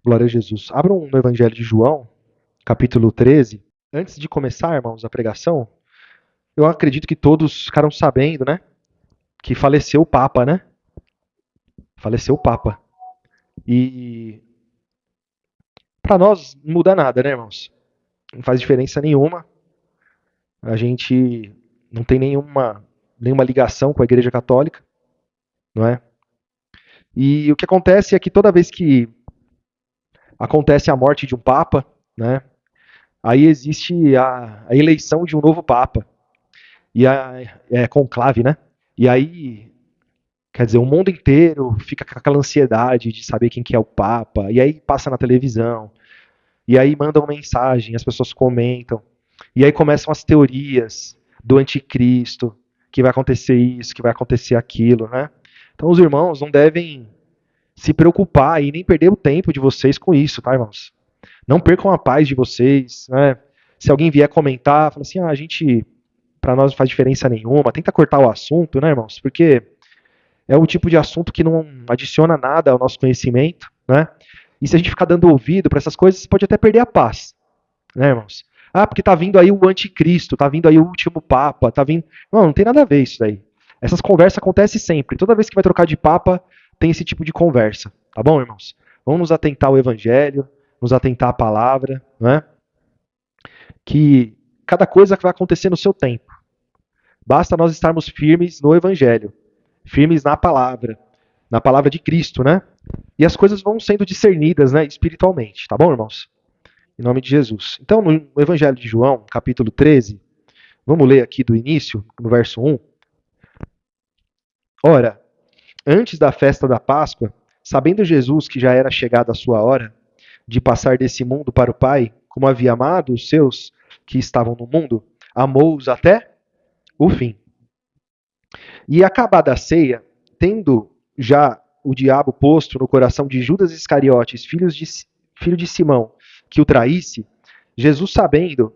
Glória a Jesus. Abram no Evangelho de João, capítulo 13. Antes de começar, irmãos, a pregação, eu acredito que todos ficaram sabendo, né? Que faleceu o Papa, né? Faleceu o Papa. E para nós não muda nada, né, irmãos? Não faz diferença nenhuma. A gente não tem nenhuma ligação com a Igreja Católica, não é? E o que acontece é que toda vez que acontece a morte de um Papa, né? Aí existe a eleição de um novo Papa. Conclave, né? E aí, quer dizer, o mundo inteiro fica com aquela ansiedade de saber quem que é o Papa, e aí passa na televisão, e aí mandam mensagem, as pessoas comentam, e aí começam as teorias do anticristo, que vai acontecer isso, que vai acontecer aquilo, né? Então os irmãos não devem se preocupar e nem perder o tempo de vocês com isso, tá, irmãos? Não percam a paz de vocês, né? Se alguém vier comentar, fala assim, a gente, para nós não faz diferença nenhuma, tenta cortar o assunto, né, irmãos? Porque é o tipo de assunto que não adiciona nada ao nosso conhecimento, né? E se a gente ficar dando ouvido para essas coisas, pode até perder a paz, né, irmãos? Porque tá vindo aí o anticristo, tá vindo aí o último papa, tá vindo... Não tem nada a ver isso daí. Essas conversas acontecem sempre. Toda vez que vai trocar de papa, tem esse tipo de conversa, tá bom, irmãos? Vamos nos atentar ao evangelho, nos atentar à palavra, né? Que cada coisa vai acontecer no seu tempo. Basta nós estarmos firmes no evangelho, firmes na palavra de Cristo, né? E as coisas vão sendo discernidas, né, espiritualmente, tá bom, irmãos? Em nome de Jesus. Então, no Evangelho de João, capítulo 13, vamos ler aqui do início, no verso 1. Ora, antes da festa da Páscoa, sabendo Jesus que já era chegada a sua hora de passar desse mundo para o Pai, como havia amado os seus que estavam no mundo, amou-os até o fim. E acabada a ceia, tendo já o diabo posto no coração de Judas Iscariotes, filho de Simão, que o traísse, Jesus, sabendo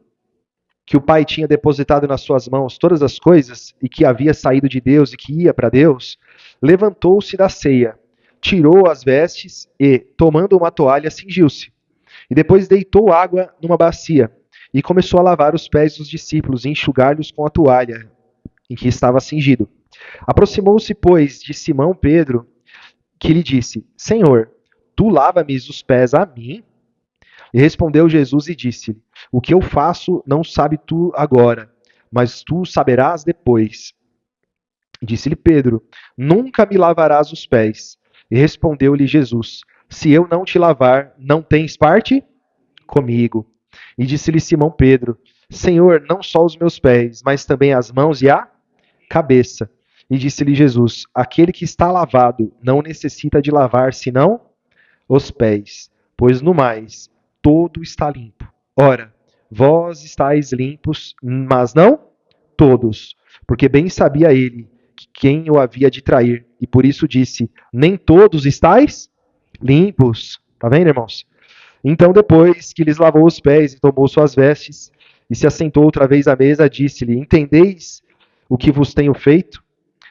que o Pai tinha depositado nas suas mãos todas as coisas e que havia saído de Deus e que ia para Deus, levantou-se da ceia, tirou as vestes e, tomando uma toalha, cingiu-se. E depois deitou água numa bacia e começou a lavar os pés dos discípulos e enxugar-lhes com a toalha em que estava cingido. Aproximou-se, pois, de Simão Pedro, que lhe disse: Senhor, tu lava-me os pés a mim? E respondeu Jesus e disse-lhe: O que eu faço não sabe tu agora, mas tu saberás depois. Disse-lhe Pedro: Nunca me lavarás os pés. E respondeu-lhe Jesus: Se eu não te lavar, não tens parte comigo. E disse-lhe Simão Pedro: Senhor, não só os meus pés, mas também as mãos e a cabeça. E disse-lhe Jesus: Aquele que está lavado não necessita de lavar senão os pés, pois no mais todo está limpo. Ora, vós estáis limpos, mas não todos, porque bem sabia ele que quem o havia de trair, e por isso disse: Nem todos estáis limpos. Tá vendo, irmãos? Então, depois que lhes lavou os pés e tomou suas vestes, e se assentou outra vez à mesa, disse-lhe: Entendeis o que vos tenho feito?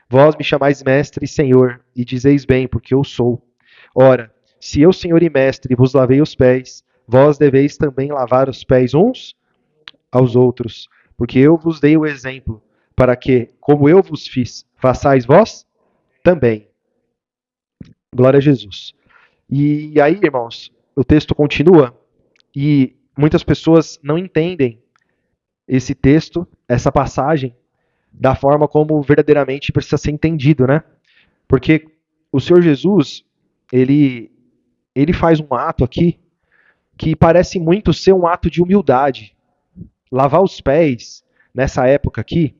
Vós me chamais mestre e senhor, e dizeis bem, porque eu sou. Ora, se eu, senhor e mestre, vos lavei os pés, vós deveis também lavar os pés uns aos outros, porque eu vos dei o exemplo, para que, como eu vos fiz, façais vós também. Glória a Jesus. E aí, irmãos, o texto continua e muitas pessoas não entendem esse texto, essa passagem, da forma como verdadeiramente precisa ser entendido, né? Porque o Senhor Jesus, ele faz um ato aqui que parece muito ser um ato de humildade. Lavar os pés, nessa época aqui,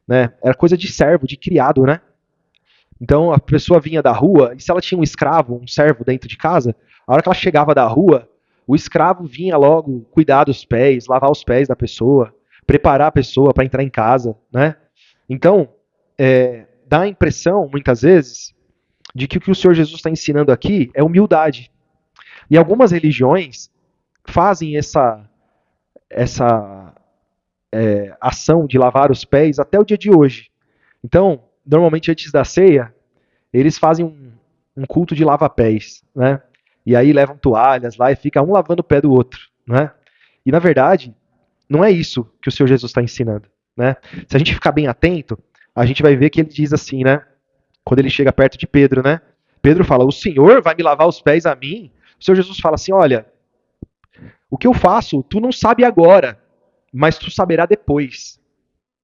né, era coisa de servo, de criado, né? Então a pessoa vinha da rua, e se ela tinha um escravo, um servo dentro de casa, a hora que ela chegava da rua, o escravo vinha logo cuidar dos pés, lavar os pés da pessoa, preparar a pessoa para entrar em casa, né? Então, dá a impressão, muitas vezes, de que o que o Senhor Jesus está ensinando aqui é humildade. E algumas religiões fazem essa ação de lavar os pés até o dia de hoje. Então, normalmente antes da ceia, eles fazem um culto de lava-pés, né? e aí levam toalhas lá e fica um lavando o pé do outro, né? E na verdade, não é isso que o Senhor Jesus está ensinando, né? Se a gente ficar bem atento, a gente vai ver que ele diz assim, né? Quando ele chega perto de Pedro, né? Pedro fala: "O Senhor vai me lavar os pés a mim?" O Senhor Jesus fala assim: "Olha, o que eu faço, tu não sabe agora, mas tu saberá depois."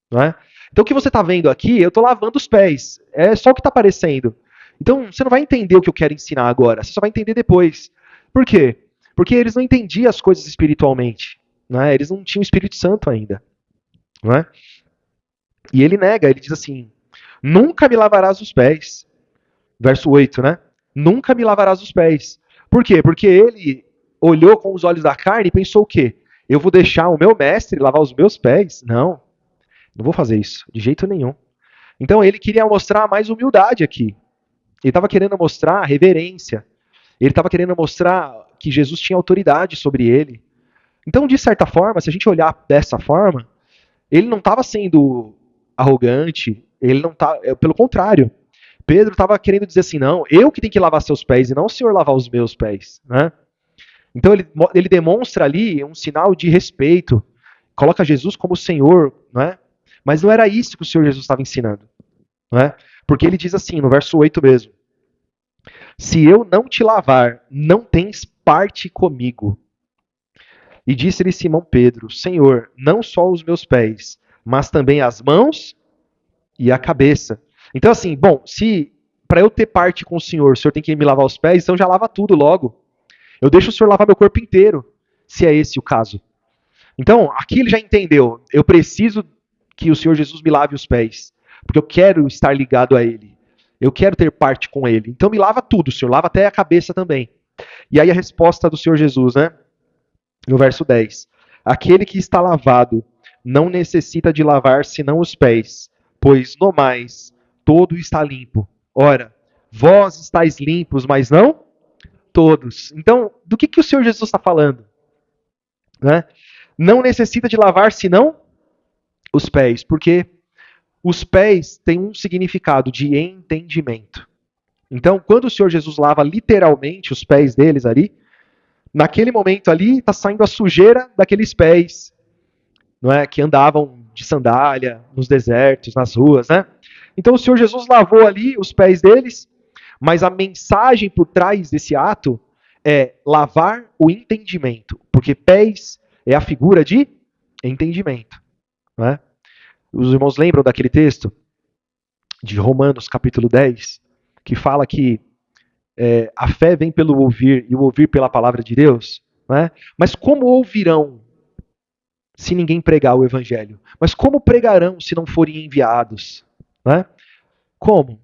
Não é? Então o que você está vendo aqui, eu estou lavando os pés. É só o que está aparecendo. Então você não vai entender o que eu quero ensinar agora, você só vai entender depois. Por quê? Porque eles não entendiam as coisas espiritualmente. Não é? Eles não tinham o Espírito Santo ainda. Não é? E ele nega, ele diz assim: "Nunca me lavarás os pés." Verso 8, né? "Nunca me lavarás os pés." Por quê? Porque ele olhou com os olhos da carne e pensou o quê? Eu vou deixar o meu mestre lavar os meus pés? Não, não vou fazer isso, de jeito nenhum. Então ele queria mostrar mais humildade aqui. Ele estava querendo mostrar reverência. Ele estava querendo mostrar que Jesus tinha autoridade sobre ele. Então, de certa forma, se a gente olhar dessa forma, ele não estava sendo arrogante, ele não tá, pelo contrário. Pedro estava querendo dizer assim, não, eu que tenho que lavar seus pés e não o Senhor lavar os meus pés, né? Então ele demonstra ali um sinal de respeito, coloca Jesus como Senhor, não é? Mas não era isso que o Senhor Jesus estava ensinando, não é? Porque ele diz assim, no verso 8 mesmo: "Se eu não te lavar, não tens parte comigo." E disse-lhe Simão Pedro: "Senhor, não só os meus pés, mas também as mãos e a cabeça." Então, assim, bom, se para eu ter parte com o senhor tem que me lavar os pés, então já lava tudo logo. Eu deixo o senhor lavar meu corpo inteiro, se é esse o caso. Então, aqui ele já entendeu. Eu preciso que o Senhor Jesus me lave os pés, porque eu quero estar ligado a Ele. Eu quero ter parte com Ele. Então me lava tudo, Senhor, lava até a cabeça também. E aí a resposta do Senhor Jesus, né? No verso 10. "Aquele que está lavado não necessita de lavar senão os pés, pois no mais todo está limpo. Ora, vós estáis limpos, mas não todos." Então, do que o Senhor Jesus está falando? Né? Não necessita de lavar senão os pés, porque os pés têm um significado de entendimento. Então, quando o Senhor Jesus lava literalmente os pés deles ali, naquele momento ali está saindo a sujeira daqueles pés, não é, que andavam de sandália nos desertos, nas ruas, né? Então o Senhor Jesus lavou ali os pés deles, mas a mensagem por trás desse ato é lavar o entendimento, porque pés é a figura de entendimento, né? Os irmãos lembram daquele texto de Romanos, capítulo 10, que fala que a fé vem pelo ouvir e o ouvir pela palavra de Deus? Né? Mas como ouvirão se ninguém pregar o evangelho? Mas como pregarão se não forem enviados? Né? Como?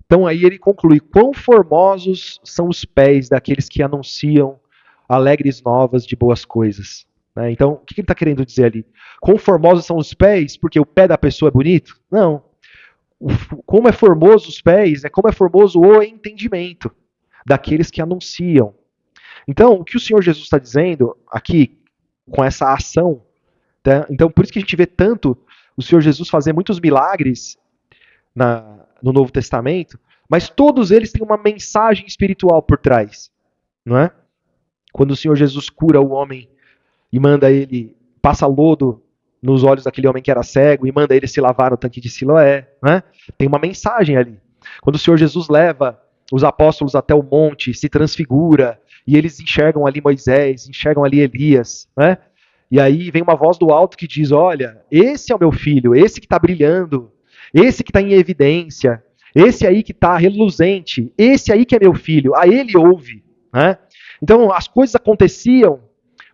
Então aí ele conclui: quão formosos são os pés daqueles que anunciam alegres novas de boas coisas. Né? Então, o que ele está querendo dizer ali? Quão formosos são os pés porque o pé da pessoa é bonito? Não. Como é formoso os pés, é como é formoso o entendimento daqueles que anunciam. Então, o que o Senhor Jesus está dizendo aqui, com essa ação, tá? Então, por isso que a gente vê tanto o Senhor Jesus fazer muitos milagres no Novo Testamento, mas todos eles têm uma mensagem espiritual por trás, não é? Quando o Senhor Jesus cura o homem e manda ele, passa lodo nos olhos daquele homem que era cego e manda ele se lavar no tanque de Siloé, né? Tem uma mensagem ali. Quando o Senhor Jesus leva os apóstolos até o monte, se transfigura, e eles enxergam ali Moisés, enxergam ali Elias, né? E aí vem uma voz do alto que diz: olha, esse é o meu filho, esse que está brilhando, esse que está em evidência, esse aí que está reluzente, esse aí que é meu filho, a ele ouve, né? Então as coisas aconteciam,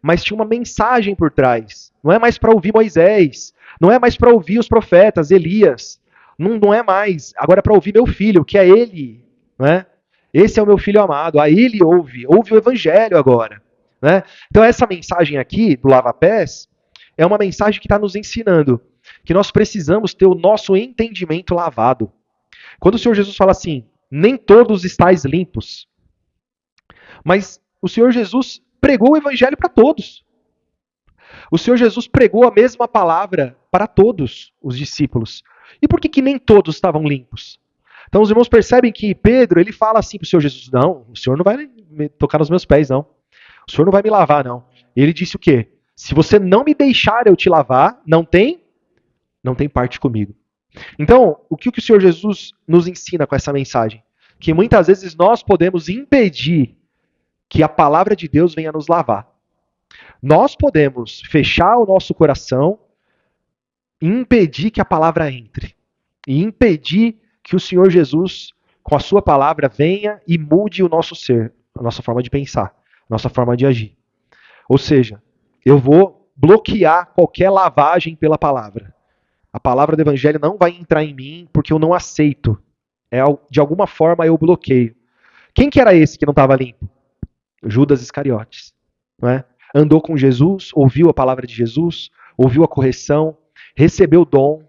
mas tinha uma mensagem por trás. Não é mais para ouvir Moisés, não é mais para ouvir os profetas, Elias, não é mais. Agora é para ouvir meu filho, que é ele, não é? Esse é o meu filho amado, a ele ouve o evangelho agora. Né? Então essa mensagem aqui do lava-pés é uma mensagem que está nos ensinando que nós precisamos ter o nosso entendimento lavado. Quando o Senhor Jesus fala assim, nem todos estáis limpos, mas o Senhor Jesus pregou o evangelho para todos. O Senhor Jesus pregou a mesma palavra para todos os discípulos. E por que nem todos estavam limpos? Então os irmãos percebem que Pedro, ele fala assim para o Senhor Jesus: não, o Senhor não vai tocar nos meus pés, não. O Senhor não vai me lavar, não. E ele disse o quê? Se você não me deixar eu te lavar, não tem parte comigo. Então, o que o Senhor Jesus nos ensina com essa mensagem? Que muitas vezes nós podemos impedir que a palavra de Deus venha nos lavar. Nós podemos fechar o nosso coração e impedir que a palavra entre. E impedir que o Senhor Jesus, com a sua palavra, venha e mude o nosso ser, a nossa forma de pensar, a nossa forma de agir. Ou seja, eu vou bloquear qualquer lavagem pela palavra. A palavra do evangelho não vai entrar em mim porque eu não aceito. De alguma forma eu bloqueio. Quem que era esse que não estava limpo? Judas Iscariotes. Não é? Andou com Jesus, ouviu a palavra de Jesus, ouviu a correção, recebeu o dom,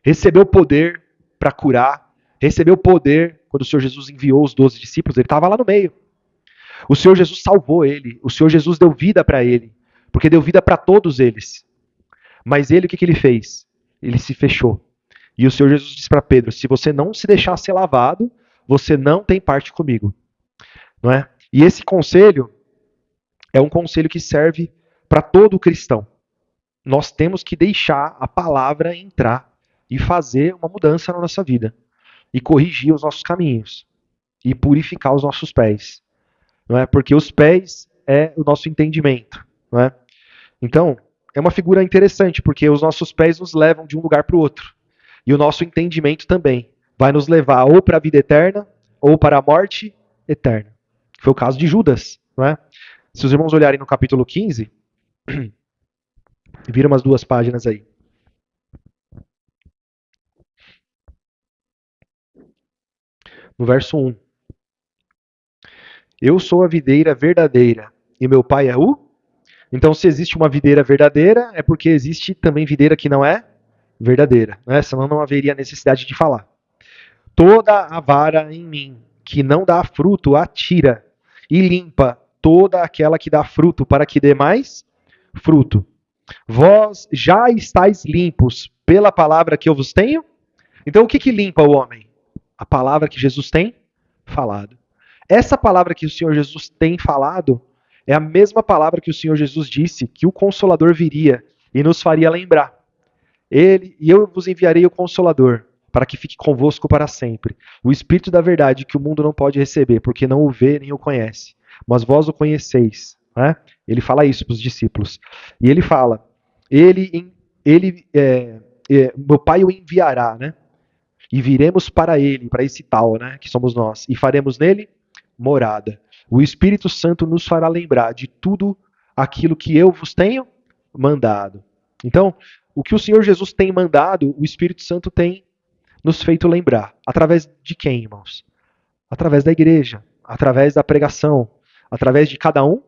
recebeu poder para curar, recebeu poder quando o Senhor Jesus enviou os 12 discípulos, ele estava lá no meio. O Senhor Jesus salvou ele, o Senhor Jesus deu vida para ele, porque deu vida para todos eles. Mas ele, o que ele fez? Ele se fechou. E o Senhor Jesus disse para Pedro, se você não se deixar ser lavado, você não tem parte comigo. Não é? E esse conselho é um conselho que serve para todo cristão. Nós temos que deixar a palavra entrar e fazer uma mudança na nossa vida. E corrigir os nossos caminhos. E purificar os nossos pés. Não é? Porque os pés é o nosso entendimento. Não é? Então, é uma figura interessante, porque os nossos pés nos levam de um lugar para o outro. E o nosso entendimento também vai nos levar ou para a vida eterna, ou para a morte eterna. Foi o caso de Judas. Não é? Se os irmãos olharem no capítulo 15, viram umas 2 páginas aí. No verso 1. Eu sou a videira verdadeira, e meu pai é o... Então, se existe uma videira verdadeira, é porque existe também videira que não é verdadeira. Né? Senão não haveria necessidade de falar. Toda a vara em mim que não dá fruto, a tira, e limpa toda aquela que dá fruto, para que dê mais fruto. Vós já estáis limpos pela palavra que eu vos tenho? Então, o que limpa o homem? A palavra que Jesus tem falado. Essa palavra que o Senhor Jesus tem falado é a mesma palavra que o Senhor Jesus disse que o Consolador viria e nos faria lembrar. Eu vos enviarei o Consolador, para que fique convosco para sempre. O Espírito da verdade que o mundo não pode receber, porque não o vê nem o conhece. Mas vós o conheceis. Né? Ele fala isso para os discípulos. E ele fala, meu Pai o enviará, né? E viremos para ele, para esse tal, né? Que somos nós. E faremos nele morada. O Espírito Santo nos fará lembrar de tudo aquilo que eu vos tenho mandado. Então, o que o Senhor Jesus tem mandado, o Espírito Santo tem nos feito lembrar. Através de quem, irmãos? Através da igreja, através da pregação, através de cada um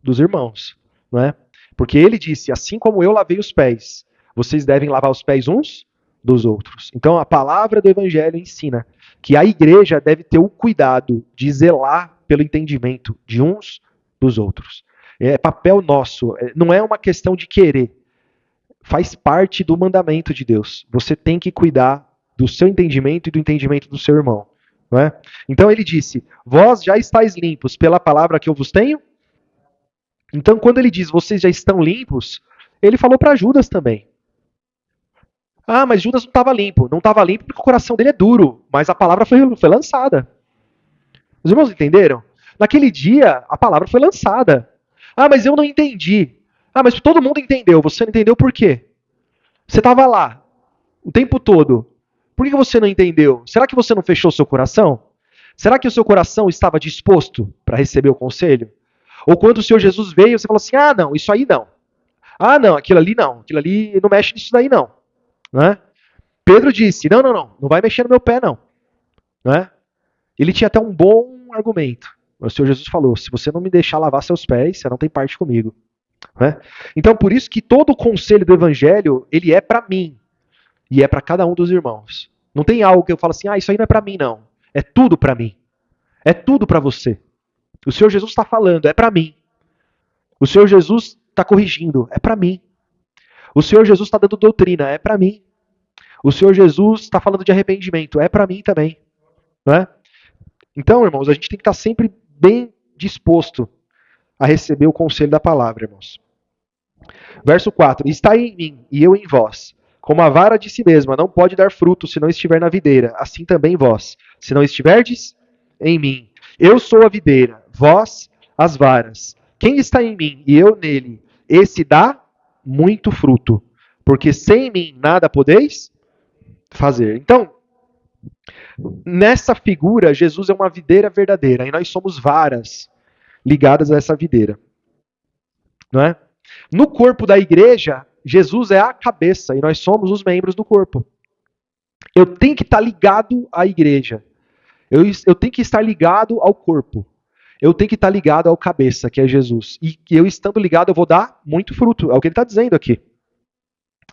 dos irmãos. Não é? Porque ele disse, assim como eu lavei os pés, vocês devem lavar os pés uns dos outros. Então a palavra do Evangelho ensina que a igreja deve ter o cuidado de zelar pelo entendimento de uns dos outros. É papel nosso, não é uma questão de querer. Faz parte do mandamento de Deus. Você tem que cuidar do seu entendimento e do entendimento do seu irmão. Não é? Então ele disse, vós já estáis limpos pela palavra que eu vos tenho? Então quando ele diz, vocês já estão limpos, ele falou para Judas também. Ah, mas Judas não estava limpo. Não estava limpo porque o coração dele é duro. Mas a palavra foi lançada. Os irmãos entenderam? Naquele dia, a palavra foi lançada. Ah, mas eu não entendi. Ah, mas todo mundo entendeu. Você não entendeu por quê? Você estava lá o tempo todo. Por que você não entendeu? Será que você não fechou seu coração? Será que o seu coração estava disposto para receber o conselho? Ou quando o Senhor Jesus veio, você falou assim, ah, não, isso aí não. Ah, não, aquilo ali não. Aquilo ali não mexe nisso daí não. Né? Pedro disse, não vai mexer no meu pé não. Né? Ele tinha até um bom argumento. O Senhor Jesus falou, se você não me deixar lavar seus pés, você não tem parte comigo. Né? Então, por isso que todo o conselho do Evangelho, ele é para mim. E é para cada um dos irmãos. Não tem algo que eu falo assim, ah, isso aí não é para mim não. É tudo para mim. É tudo para você. O Senhor Jesus está falando, é para mim. O Senhor Jesus está corrigindo, é para mim. O Senhor Jesus está dando doutrina, é para mim. O Senhor Jesus está falando de arrependimento, é para mim também. Né? Então, irmãos, a gente tem que estar sempre bem disposto a receber o conselho da palavra, irmãos. Verso 4: Está em mim e eu em vós. Como a vara de si mesma não pode dar fruto se não estiver na videira, assim também vós, se não estiverdes em mim. Eu sou a videira, vós as varas. Quem está em mim e eu nele, esse dá muito fruto, porque sem mim nada podeis fazer. Então, nessa figura, Jesus é uma videira verdadeira e nós somos varas ligadas a essa videira, não é? No corpo da igreja, Jesus é a cabeça e nós somos os membros do corpo. Eu tenho que estar ligado à igreja. Eu tenho que estar ligado ao corpo. Eu tenho que estar ligado ao cabeça, que é Jesus. E eu estando ligado, eu vou dar muito fruto. É o que ele está dizendo aqui.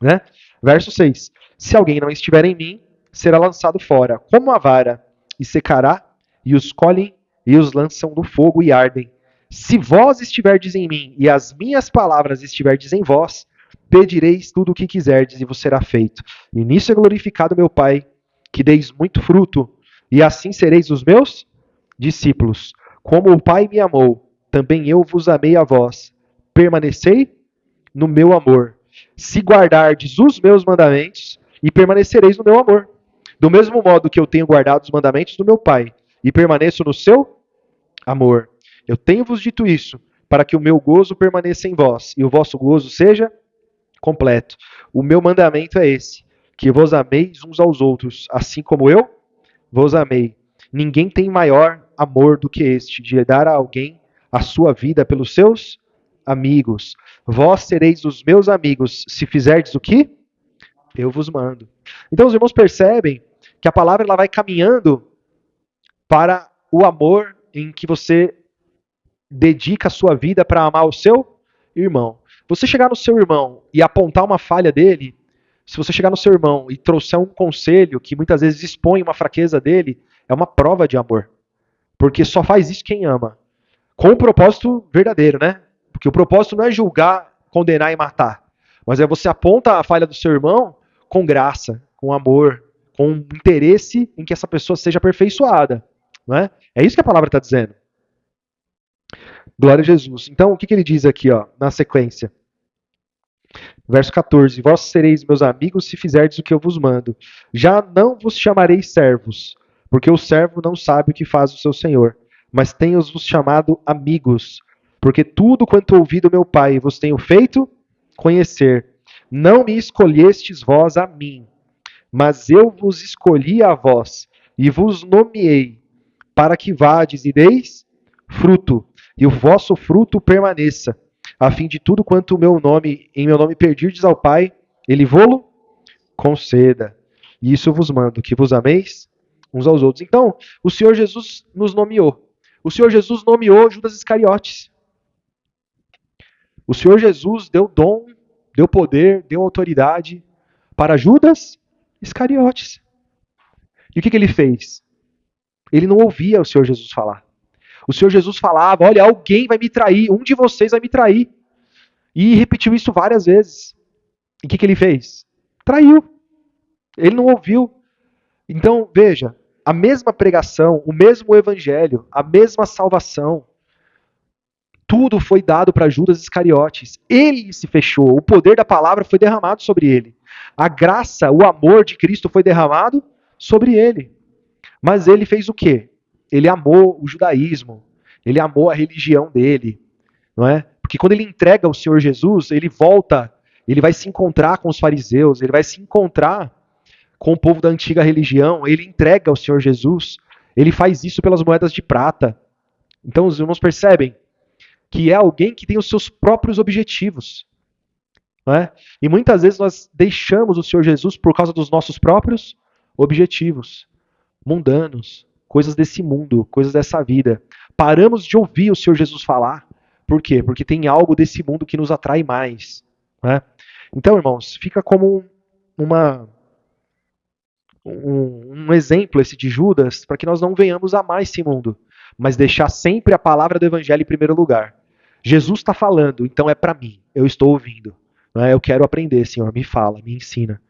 Né? Verso 6. Se alguém não estiver em mim, será lançado fora, como a vara, e secará, e os colhem, e os lançam no fogo e ardem. Se vós estiverdes em mim, e as minhas palavras estiverdes em vós, pedireis tudo o que quiserdes, e vos será feito. E nisso é glorificado meu Pai, que deis muito fruto, e assim sereis os meus discípulos. Como o Pai me amou, também eu vos amei a vós. Permanecei no meu amor. Se guardardes os meus mandamentos, e permanecereis no meu amor. Do mesmo modo que eu tenho guardado os mandamentos do meu Pai, e permaneço no seu amor. Eu tenho-vos dito isso, para que o meu gozo permaneça em vós, e o vosso gozo seja completo. O meu mandamento é esse, que vos ameis uns aos outros, assim como eu vos amei. Ninguém tem maior amor do que este, de dar a alguém a sua vida pelos seus amigos. Vós sereis os meus amigos, se fizerdes o que eu vos mando. Então os irmãos percebem que a palavra ela vai caminhando para o amor em que você dedica a sua vida para amar o seu irmão. Você chegar no seu irmão e apontar uma falha dele, se você chegar no seu irmão e trouxer um conselho que muitas vezes expõe uma fraqueza dele, é uma prova de amor. Porque só faz isso quem ama. Com um propósito verdadeiro, né? Porque o propósito não é julgar, condenar e matar. Mas é você aponta a falha do seu irmão com graça, com amor, com interesse em que essa pessoa seja aperfeiçoada. Não é? É isso que a palavra está dizendo. Glória a Jesus. Então, o que ele diz aqui, ó, na sequência? Verso 14: Vós sereis meus amigos se fizerdes o que eu vos mando. Já não vos chamarei servos, porque o servo não sabe o que faz o seu senhor. Mas tenho-vos chamado amigos, porque tudo quanto ouvi do meu Pai vos tenho feito conhecer. Não me escolhestes vós a mim, mas eu vos escolhi a vós, e vos nomeei, para que vades e deis fruto, e o vosso fruto permaneça, a fim de tudo quanto em meu nome pedirdes ao Pai, ele vô-lo conceda. E isso eu vos mando, que vos ameis uns aos outros. Então, o Senhor Jesus nos nomeou. O Senhor Jesus nomeou Judas Iscariotes. O Senhor Jesus deu dom, deu poder, deu autoridade para Judas Iscariotes. E o que ele fez? Ele não ouvia o Senhor Jesus falar. O Senhor Jesus falava, olha, alguém vai me trair, um de vocês vai me trair. E repetiu isso várias vezes. E o que ele fez? Traiu. Ele não ouviu. Então, veja, a mesma pregação, o mesmo evangelho, a mesma salvação, tudo foi dado para Judas Iscariotes. Ele se fechou, o poder da palavra foi derramado sobre ele. A graça, o amor de Cristo foi derramado sobre ele. Mas ele fez o quê? Ele amou o judaísmo, ele amou a religião dele, não é? Porque quando ele entrega o Senhor Jesus, ele volta, ele vai se encontrar com os fariseus, ele vai se encontrar com o povo da antiga religião, ele entrega o Senhor Jesus, ele faz isso pelas moedas de prata. Então os irmãos percebem que é alguém que tem os seus próprios objetivos. Não é? E muitas vezes nós deixamos o Senhor Jesus por causa dos nossos próprios objetivos, mundanos, coisas desse mundo, coisas dessa vida. Paramos de ouvir o Senhor Jesus falar. Por quê? Porque tem algo desse mundo que nos atrai mais. Né? Então, irmãos, fica como um exemplo esse de Judas, para que nós não venhamos amar esse mundo, mas deixar sempre a palavra do evangelho em primeiro lugar. Jesus está falando, então é para mim, eu estou ouvindo. Né? Eu quero aprender, Senhor, me fala, me ensina.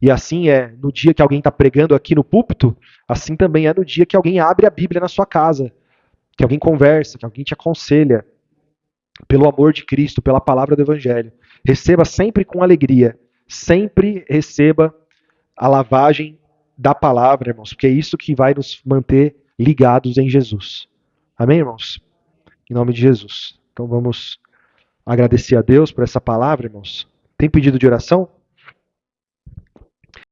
E assim é no dia que alguém está pregando aqui no púlpito, assim também é no dia que alguém abre a Bíblia na sua casa. que alguém conversa, que alguém te aconselha, pelo amor de Cristo, pela palavra do Evangelho. Receba sempre com alegria. Sempre receba a lavagem da palavra, irmãos, porque é isso que vai nos manter ligados em Jesus. Amém, irmãos? Em nome de Jesus. Então vamos agradecer a Deus por essa palavra, irmãos. Tem pedido de oração?